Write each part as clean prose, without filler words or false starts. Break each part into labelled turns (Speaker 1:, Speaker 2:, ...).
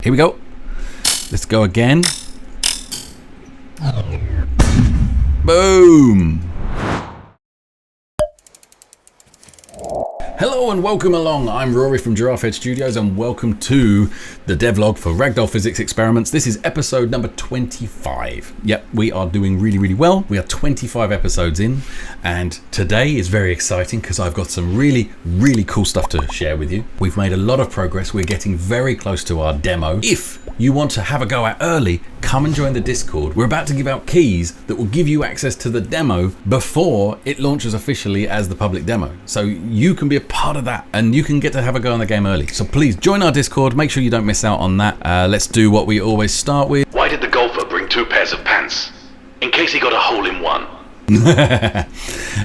Speaker 1: Here we go. Let's go again. Boom. Hello and welcome along. I'm Rory from Giraffe Head Studios and welcome to the devlog for Ragdoll Physics Experiments. This is episode number 25. Yep, we are doing really well. We are 25 episodes in and today is very exciting because I've got some really cool stuff to share with you. We've made a lot of progress. We're getting very close to our demo. If you want to have a go at early, come and join the Discord. We're about to give out keys that will give you access to the demo before it launches officially as the public demo. So you can be a part of that and you can get to have a go on the game early. So please join our Discord. Make sure you don't miss out on that. Let's do what we always start with.
Speaker 2: Why did the golfer bring 2 pairs of pants? In case he got a hole in one.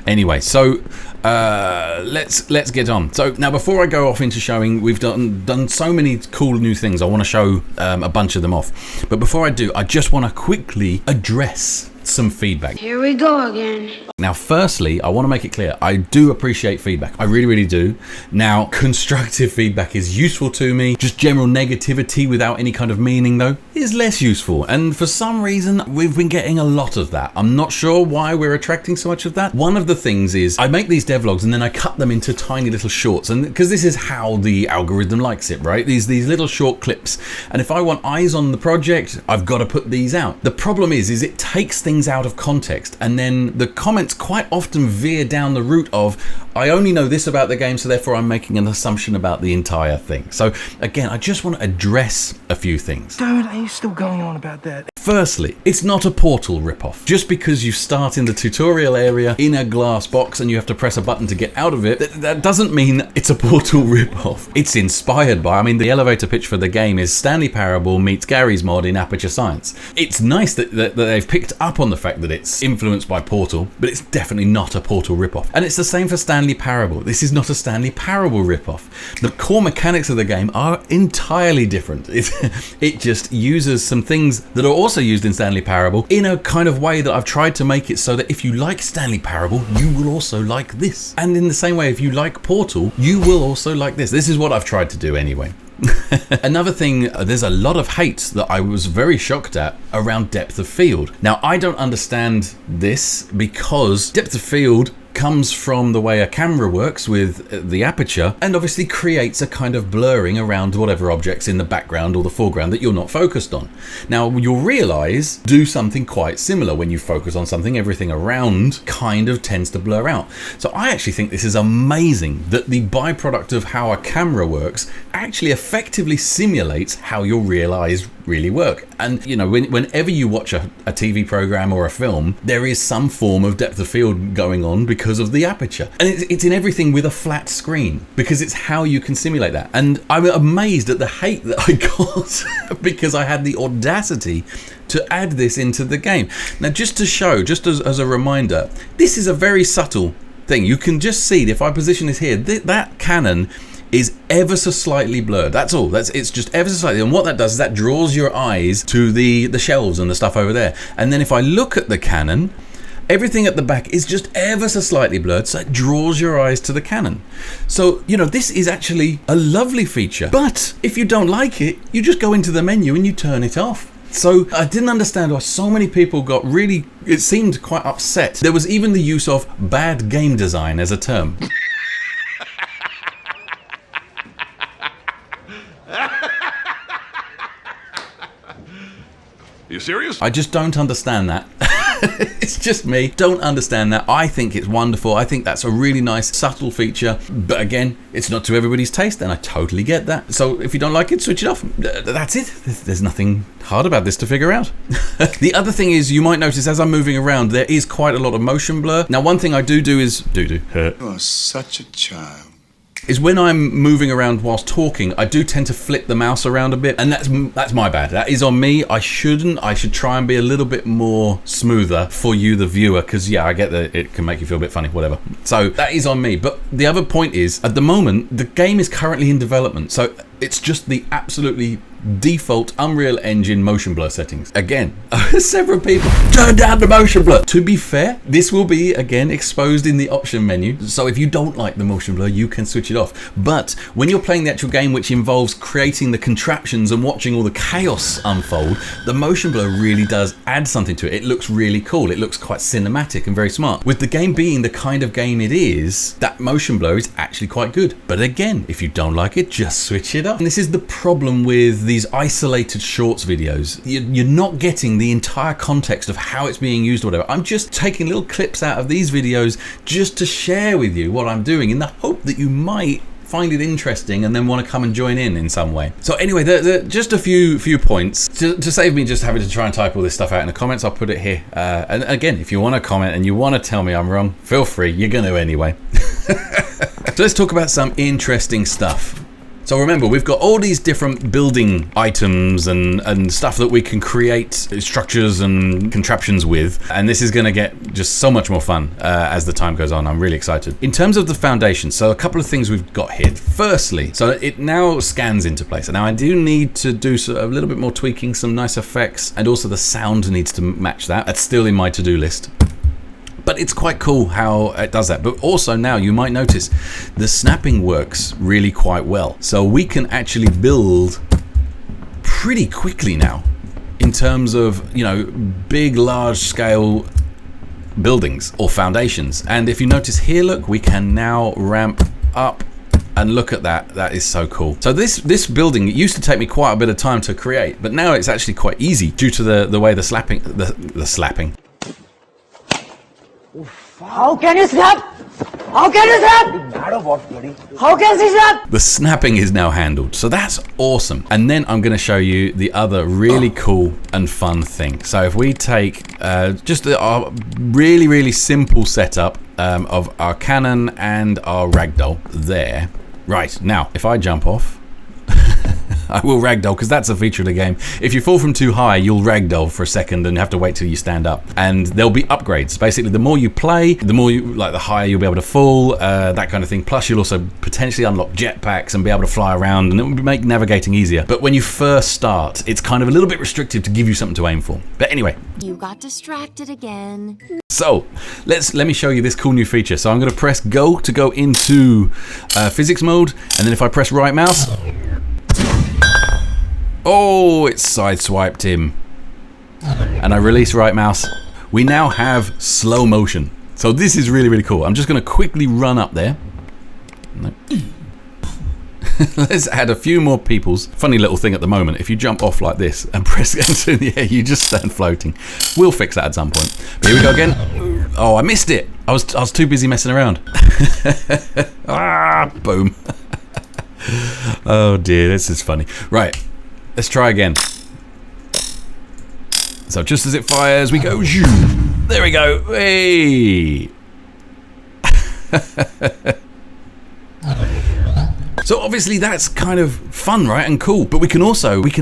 Speaker 1: Anyway, so let's get on. So now before I go off into showing, we've done so many cool new things. I want to show a bunch of them off. But before I do, I just want to quickly address some feedback.
Speaker 3: Here we go again.
Speaker 1: Now, firstly, I want to make it clear, I do appreciate feedback. I really do. Now, constructive feedback is useful to me. Just general negativity without any kind of meaning, though, is less useful. And for some reason, we've been getting a lot of that. I'm not sure why we're attracting so much of that. One of the things is I make these devlogs and then I cut them into tiny little shorts. And because this is how the algorithm likes it, right? These little short clips. And if I want eyes on the project, I've got to put these out. The problem is it takes things out of context, and then the comments quite often veer down the route of I only know this about the game, so therefore I'm making an assumption about the entire thing. So again, I just want to address a few things.
Speaker 4: Dude, are you still going on about that?
Speaker 1: Firstly, it's not a Portal ripoff. Just because you start in the tutorial area in a glass box and you have to press a button to get out of it, that doesn't mean it's a Portal ripoff. It's inspired by, the elevator pitch for the game is Stanley Parable meets Gary's mod in Aperture Science. It's nice that they've picked up on the fact that it's influenced by Portal, but it's definitely not a Portal ripoff. And it's the same for Stanley Parable. This is not a Stanley Parable ripoff. The core mechanics of the game are entirely different. It just uses some things that are also used in Stanley Parable in a kind of way that I've tried to make it so that if you like Stanley Parable, you will also like this. And in the same way, if you like Portal, you will also like this. This is what I've tried to do anyway. Another thing, there's a lot of hate that I was very shocked at around depth of field. Now, I don't understand this because depth of field comes from the way a camera works with the aperture and obviously creates a kind of blurring around whatever objects in the background or the foreground that you're not focused on. Now, you'll realize do something quite similar. When you focus on something, everything around kind of tends to blur out. So I actually think this is amazing that the byproduct of how a camera works actually effectively simulates how your real eyes really work. And whenever you watch a TV program or a film, there is some form of depth of field going on because of the aperture, and it's in everything with a flat screen because it's how you can simulate that. And I'm amazed at the hate that I got because I had the audacity to add this into the game. Now, just to show, just as a reminder, this is a very subtle thing. You can just see if I position this here, that cannon is ever so slightly blurred. That's all. It's just ever so slightly. And what that does is that draws your eyes to the shelves and the stuff over there. And then if I look at the cannon, everything at the back is just ever so slightly blurred, so it draws your eyes to the cannon. So, this is actually a lovely feature. But if you don't like it, you just go into the menu and you turn it off. So I didn't understand why so many people got it seemed quite upset. There was even the use of bad game design as a term.
Speaker 2: You serious?
Speaker 1: I just don't understand that. It's just me. Don't understand that. I think it's wonderful. I think that's a really nice, subtle feature. But again, it's not to everybody's taste, and I totally get that. So if you don't like it, switch it off. That's it. There's nothing hard about this to figure out. The other thing is, you might notice as I'm moving around, there is quite a lot of motion blur. Now, one thing I do is... You
Speaker 5: are such a child.
Speaker 1: Is when I'm moving around whilst talking, I do tend to flip the mouse around a bit, and that's my bad. That is on me. I shouldn't. I should try and be a little bit more smoother for you, the viewer, because I get that it can make you feel a bit funny, whatever. So that is on me. But the other point is, at the moment, the game is currently in development, so it's just the absolutely default Unreal Engine motion blur settings. Again, several people turn down the motion blur. To be fair, this will be again exposed in the option menu. So if you don't like the motion blur, you can switch it off. But when you're playing the actual game, which involves creating the contraptions and watching all the chaos unfold, the motion blur really does add something to it. It looks really cool. It looks quite cinematic and very smart. With the game being the kind of game it is, that motion blur is actually quite good. But again, if you don't like it, just switch it up. And this is the problem with these isolated shorts videos. You're not getting the entire context of how it's being used or whatever. I'm just taking little clips out of these videos just to share with you what I'm doing in the hope that you might find it interesting and then want to come and join in some way. So anyway, just a few points to save me just having to try and type all this stuff out in the comments. I'll put it here. And again, if you want to comment and you want to tell me I'm wrong, feel free. You're going to anyway. So let's talk about some interesting stuff. So remember, we've got all these different building items and stuff that we can create structures and contraptions with. And this is going to get just so much more fun as the time goes on. I'm really excited. In terms of the foundation, so a couple of things we've got here. Firstly, so it now scans into place. Now I do need to do a little bit more tweaking, some nice effects, and also the sound needs to match that. That's still in my to-do list. But it's quite cool how it does that. But also now you might notice the snapping works really quite well. So we can actually build pretty quickly now in terms of, you know, big, large scale buildings or foundations. And if you notice here, look, we can now ramp up. And look at that, that is so cool. So this building, it used to take me quite a bit of time to create, but now it's actually quite easy due to the way the slapping.
Speaker 3: How can you slap? How can you slap? How can she slap?
Speaker 1: The snapping is now handled, so that's awesome. And then I'm going to show you the other really cool and fun thing. So if we take just our really simple setup of our cannon and our ragdoll there. Right, now if I jump off, I will ragdoll because that's a feature of the game. If you fall from too high, you'll ragdoll for a second and have to wait till you stand up. And there'll be upgrades. Basically, the more you play, the more the higher you'll be able to fall, that kind of thing. Plus, you'll also potentially unlock jetpacks and be able to fly around, and it will make navigating easier. But when you first start, it's kind of a little bit restrictive to give you something to aim for. But anyway.
Speaker 6: You got distracted again.
Speaker 1: So let me show you this cool new feature. So I'm going to press go to go into physics mode, and then if I press right mouse. Oh, it sideswiped him. And I release right mouse. We now have slow motion. So this is really cool. I'm just going to quickly run up there. No. Let's add a few more peoples. Funny little thing at the moment. If you jump off like this and press enter in the air, you just stand floating. We'll fix that at some point. But here we go again. Oh, I missed it. I was too busy messing around. Ah, boom. Oh dear, this is funny. Right. Let's try again. So just as it fires, we go. There we go. Hey. So obviously that's kind of fun, right? And cool. But we can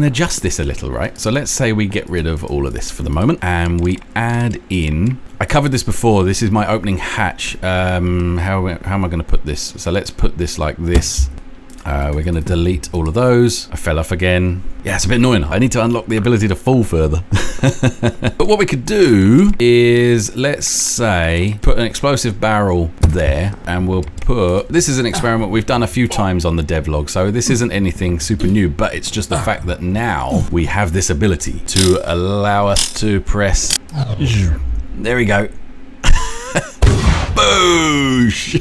Speaker 1: adjust this a little, right? So let's say we get rid of all of this for the moment and we add in. I covered this before. This is my opening hatch. How am I going to put this? So let's put this like this. We're going to delete all of those. I fell off again. Yeah, it's a bit annoying. I need to unlock the ability to fall further. But what we could do is, let's say, put an explosive barrel there, and we'll put, this is an experiment we've done a few times on the devlog, so this isn't anything super new, but it's just the fact that now we have this ability to allow us to press. There we go. Boosh!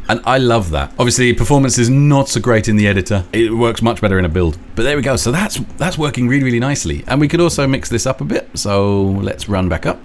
Speaker 1: And I love that. Obviously, performance is not so great in the editor. It works much better in a build. But there we go. So that's working really nicely. And we could also mix this up a bit. So let's run back up.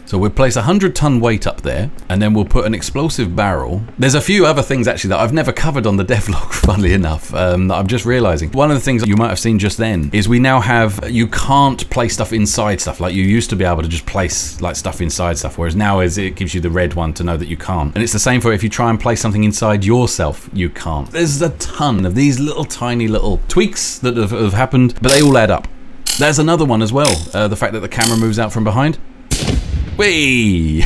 Speaker 1: So we'll place a 100-ton weight up there, and then we'll put an explosive barrel. There's a few other things actually that I've never covered on the devlog, funnily enough, that I'm just realizing. One of the things that you might have seen just then is we now have, you can't place stuff inside stuff. Like you used to be able to just place like stuff inside stuff, whereas now it gives you the red one to know that you can't. And it's the same for if you try and place something inside yourself, you can't. There's a ton of these little tiny little tweaks that have happened, but they all add up. There's another one as well, the fact that the camera moves out from behind. Whee!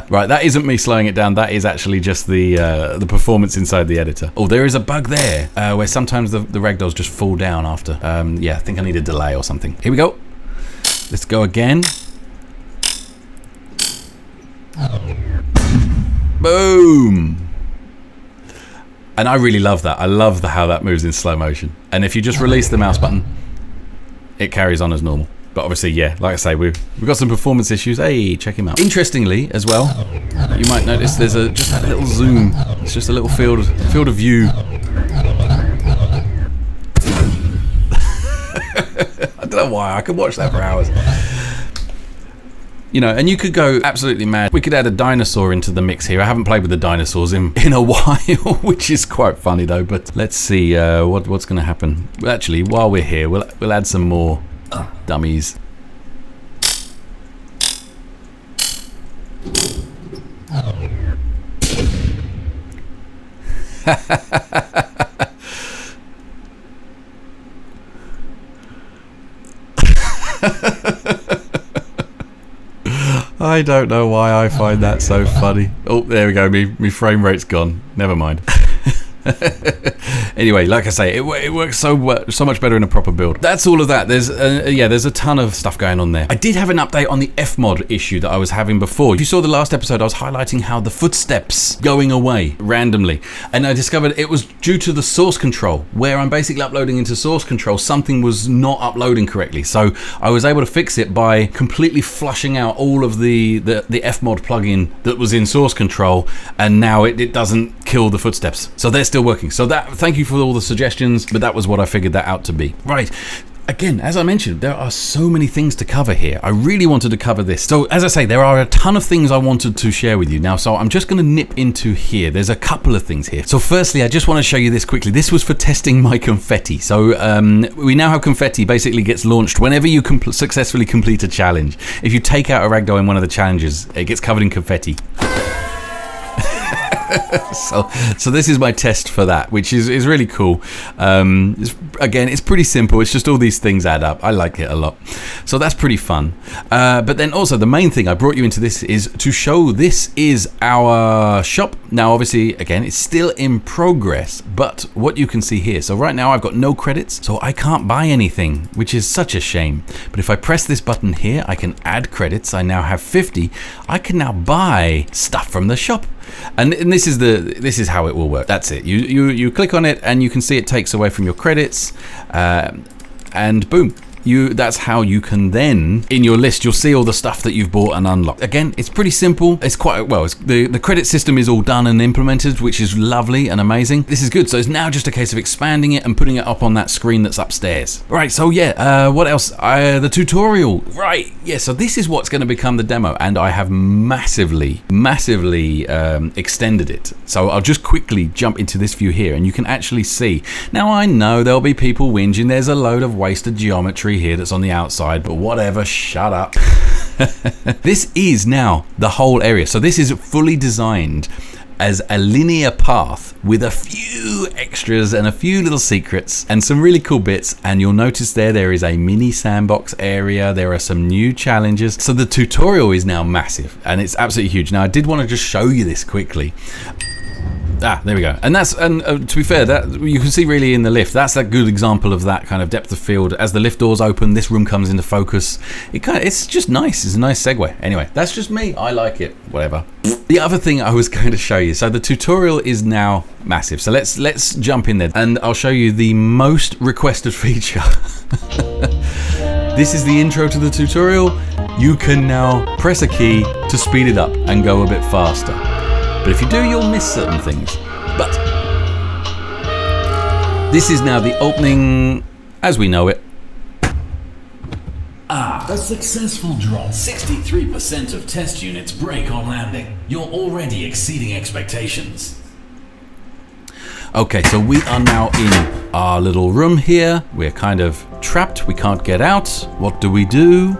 Speaker 1: Right, that isn't me slowing it down. That is actually just the performance inside the editor. Oh, there is a bug there where sometimes the ragdolls just fall down after. Yeah, I think I need a delay or something. Here we go. Let's go again. Boom! And I really love that. I love how that moves in slow motion. And if you just release the mouse button, it carries on as normal. But obviously, yeah, like I say, we've got some performance issues. Hey, check him out. Interestingly, as well, you might notice there's just that little zoom. It's just a little field of view. I don't know why. I could watch that for hours. You know, and you could go absolutely mad. We could add a dinosaur into the mix here. I haven't played with the dinosaurs in a while, which is quite funny though. But let's see what's going to happen. Actually, while we're here, we'll add some more dummies. I don't know why I find that so funny. Oh, there we go. Me frame rate's gone. Never mind. Anyway, like I say, it works so much better in a proper build. That's all of that. There's a ton of stuff going on there. I did have an update on the FMOD issue that I was having before. If you saw the last episode, I was highlighting how the footsteps going away randomly, and I discovered it was due to the source control, where I'm basically uploading into source control. Something was not uploading correctly, so I was able to fix it by completely flushing out all of the FMOD plugin that was in source control, and now it doesn't kill the footsteps. So they're still working. So thank you for all the suggestions, but that was what I figured that out to be. Right. Again, as I mentioned, there are so many things to cover here. I really wanted to cover this. So as I say, there are a ton of things I wanted to share with you now. So I'm just going to nip into here. There's a couple of things here. So firstly, I just want to show you this quickly. This was for testing my Confetti. So we now have Confetti basically gets launched whenever you successfully complete a challenge. If you take out a ragdoll in one of the challenges, it gets covered in confetti. So this is my test for that, which is really cool. Again, it's pretty simple. It's just all these things add up. I like it a lot. So that's pretty fun. But then also the main thing I brought you into this is to show this is our shop. Now, obviously, again, it's still in progress, but what you can see here. So right now I've got no credits, so I can't buy anything, which is such a shame. But if I press this button here, I can add credits. I now have 50. I can now buy stuff from the shop. And this is how it will work. That's it. You click on it and you can see it takes away from your credits, and boom. That's how you can then, in your list, you'll see all the stuff that you've bought and unlocked. Again, it's pretty simple. It's quite, well, the credit system is all done and implemented, which is lovely and amazing. This is good. So it's now just a case of expanding it and putting it up on that screen that's upstairs. Right, so yeah, what else? The tutorial. Right, yeah, so this is what's going to become the demo, and I have massively extended it. So I'll just quickly jump into this view here, and you can actually see. Now, I know there'll be people whinging. There's a load of wasted geometry here that's on the outside, but whatever, shut up. This is now the whole area. So this is fully designed as a linear path with a few extras and a few little secrets and some really cool bits. And you'll notice there is a mini sandbox area. There are some new challenges. So the tutorial is now massive and it's absolutely huge. Now I did want to just show you this quickly. There we go. And to be fair, that you can see really in the lift, that's a good example of that kind of depth of field. As the lift doors open, this room comes into focus. It's just nice. It's a nice segue. Anyway, that's just me. I like it. Whatever. The other thing I was going to show you. So the tutorial is now massive. So let's jump in there and I'll show you the most requested feature. This is the intro to the tutorial. You can now press a key to speed it up and go a bit faster. But if you do, you'll miss certain things. But this is now the opening as we know it.
Speaker 7: A successful drop. 63% of test units break on landing. You're already exceeding expectations.
Speaker 1: Okay, so we are now in our little room here. We're kind of trapped. We can't get out. What do?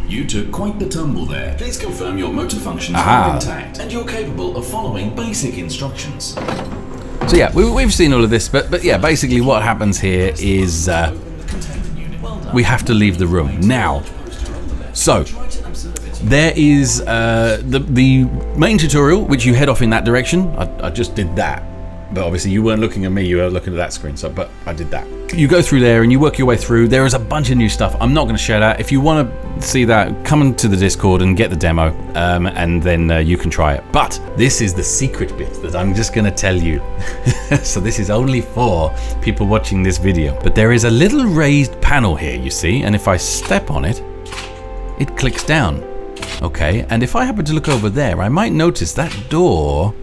Speaker 7: You took quite the tumble there. Please confirm your motor functions are intact and you're capable of following basic instructions.
Speaker 1: So yeah, we've seen all of this, but yeah, basically what happens here is we have to leave the room now. So there is the main tutorial, which you head off in that direction. I just did that. But obviously you weren't looking at me, you were looking at that screen, but I did that. You go through there and you work your way through. There is a bunch of new stuff. I'm not going to share that. If you want to see that, come into the Discord and get the demo, and then you can try it. But this is the secret bit that I'm just going to tell you. So this is only for people watching this video. But there is a little raised panel here, you see, and if I step on it, it clicks down. Okay, and if I happen to look over there, I might notice that door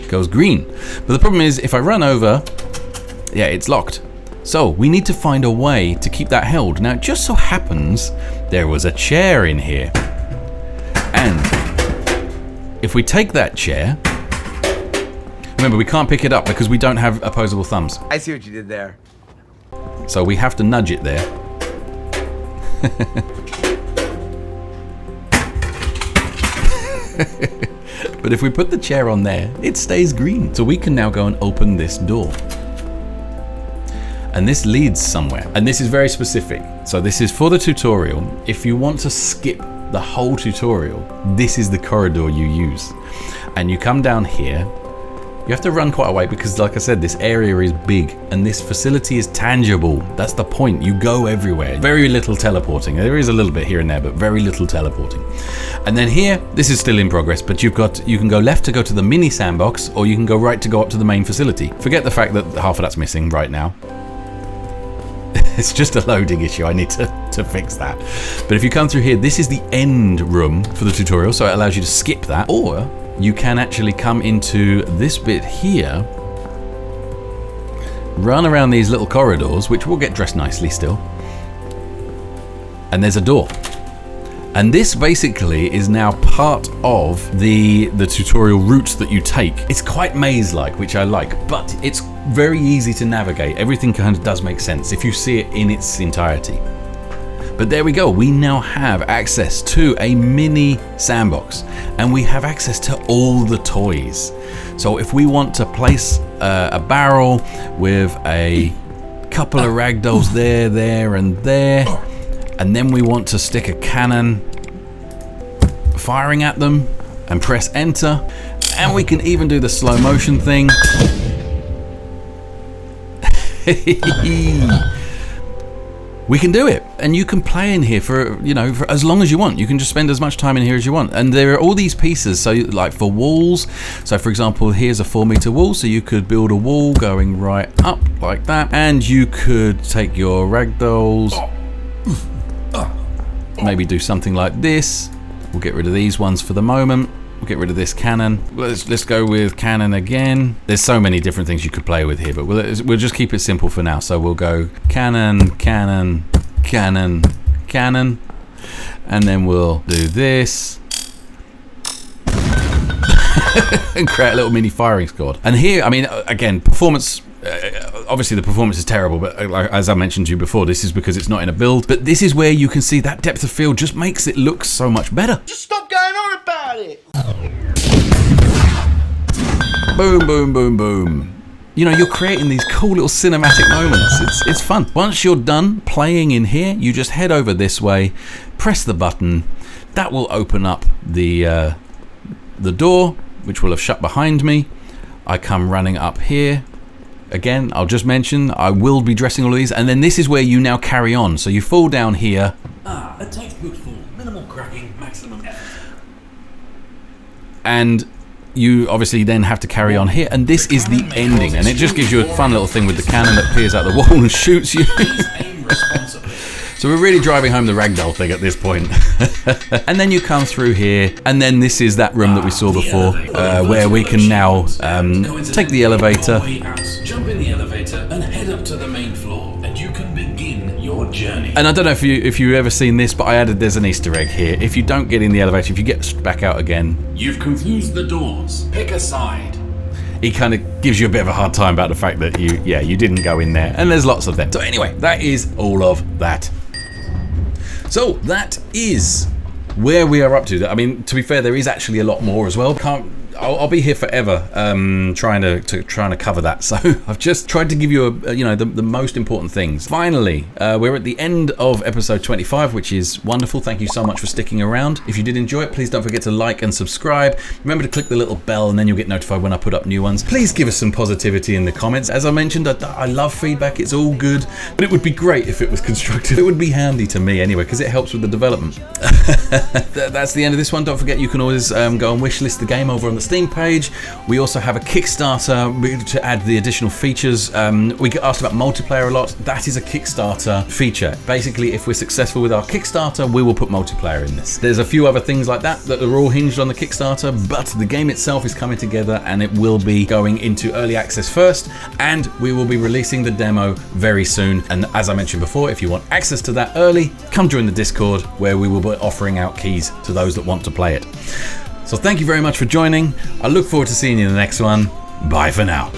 Speaker 1: goes green. But the problem is, if I run over, yeah, it's locked. So we need to find a way to keep that held. Now, it just so happens there was a chair in here. And if we take that chair, remember, we can't pick it up because we don't have opposable thumbs.
Speaker 8: I see what you did there.
Speaker 1: So we have to nudge it there. But if we put the chair on there, it stays green. So we can now go and open this door. And this leads somewhere. And this is very specific. So this is for the tutorial. If you want to skip the whole tutorial, this is the corridor you use. And you come down here. You have to run quite a way because, like I said, this area is big and this facility is tangible. That's the point. You go everywhere. Very little teleporting. There is a little bit here and there, but very little teleporting. And then here, this is still in progress, but you can go left to go to the mini sandbox, or you can go right to go up to the main facility. Forget the fact that half of that's missing right now. It's just a loading issue. I need to fix that. But if you come through here, this is the end room for the tutorial, so it allows you to skip that, or you can actually come into this bit here, run around these little corridors, which will get dressed nicely still, and there's a door. And this basically is now part of the tutorial routes that you take. It's quite maze-like, which I like, but it's very easy to navigate. Everything kind of does make sense if you see it in its entirety. But there we go, we now have access to a mini sandbox, and we have access to all the toys. So if we want to place a barrel with a couple of ragdolls there, and there, and then we want to stick a cannon firing at them and press enter, and we can even do the slow motion thing. We can do it, and you can play in here for as long as you want. You can just spend as much time in here as you want. And there are all these pieces, so like for walls. So for example, here's a 4-meter wall, so you could build a wall going right up like that, and you could take your ragdolls, maybe do something like this. We'll get rid of these ones for the moment. We'll get rid of this cannon. Let's go with cannon again. There's so many different things you could play with here, but we'll just keep it simple for now. So we'll go cannon, cannon, cannon, cannon, and then we'll do this and create a little mini firing squad. And here, I mean, again, performance. Obviously the performance is terrible, but as I mentioned to you before, this is because it's not in a build. But this is where you can see that depth of field just makes it look so much better.
Speaker 8: Just stop going on about it.
Speaker 1: Boom, boom, boom, boom. You know, you're creating these cool little cinematic moments. It's fun. Once you're done playing in here, you just head over this way, press the button. That will open up the door, which will have shut behind me. I come running up here. Again, I'll just mention, I will be dressing all of these, and then this is where you now carry on. So you fall down here.
Speaker 7: A textbook fall. Minimal cracking, maximum effort.
Speaker 1: And you obviously then have to carry on here, and this is the ending, and it just gives you a fun little thing with the cannon that peers out the wall and shoots you.
Speaker 7: Please aim responsibly.
Speaker 1: So we're really driving home the ragdoll thing at this point. And then you come through here, and then this is that room that we saw before, where we can now take the elevator.
Speaker 7: Jump in the elevator and head up to the main floor, and you can begin your journey.
Speaker 1: And I don't know if you've ever seen this, but there's an Easter egg here. If you don't get in the elevator, if you get back out again,
Speaker 7: You've confused the doors. Pick a side.
Speaker 1: he kind of gives you a bit of a hard time about the fact that you didn't go in there, and there's lots of them. So anyway, that is all of that. So that is where we are up to. I mean, to be fair, there is actually a lot more as well. I'll be here forever trying to cover that. So I've just tried to give you the most important things. Finally, we're at the end of episode 25, which is wonderful. Thank you so much for sticking around. If you did enjoy it, please don't forget to like and subscribe. Remember to click the little bell and then you'll get notified when I put up new ones. Please give us some positivity in the comments. As I mentioned, I love feedback. It's all good, but it would be great if it was constructive. It would be handy to me anyway, because it helps with the development. That's the end of this one. Don't forget you can always go and wishlist the game over on the Steam page. We also have a Kickstarter to add the additional features. We get asked about multiplayer a lot. That is a Kickstarter feature. Basically, if we're successful with our Kickstarter, we will put multiplayer in this. There's a few other things like that are all hinged on the Kickstarter, but the game itself is coming together and it will be going into early access first, and we will be releasing the demo very soon. And as I mentioned before, if you want access to that early, come join the Discord where we will be offering out keys to those that want to play it. So thank you very much for joining. I look forward to seeing you in the next one. Bye for now.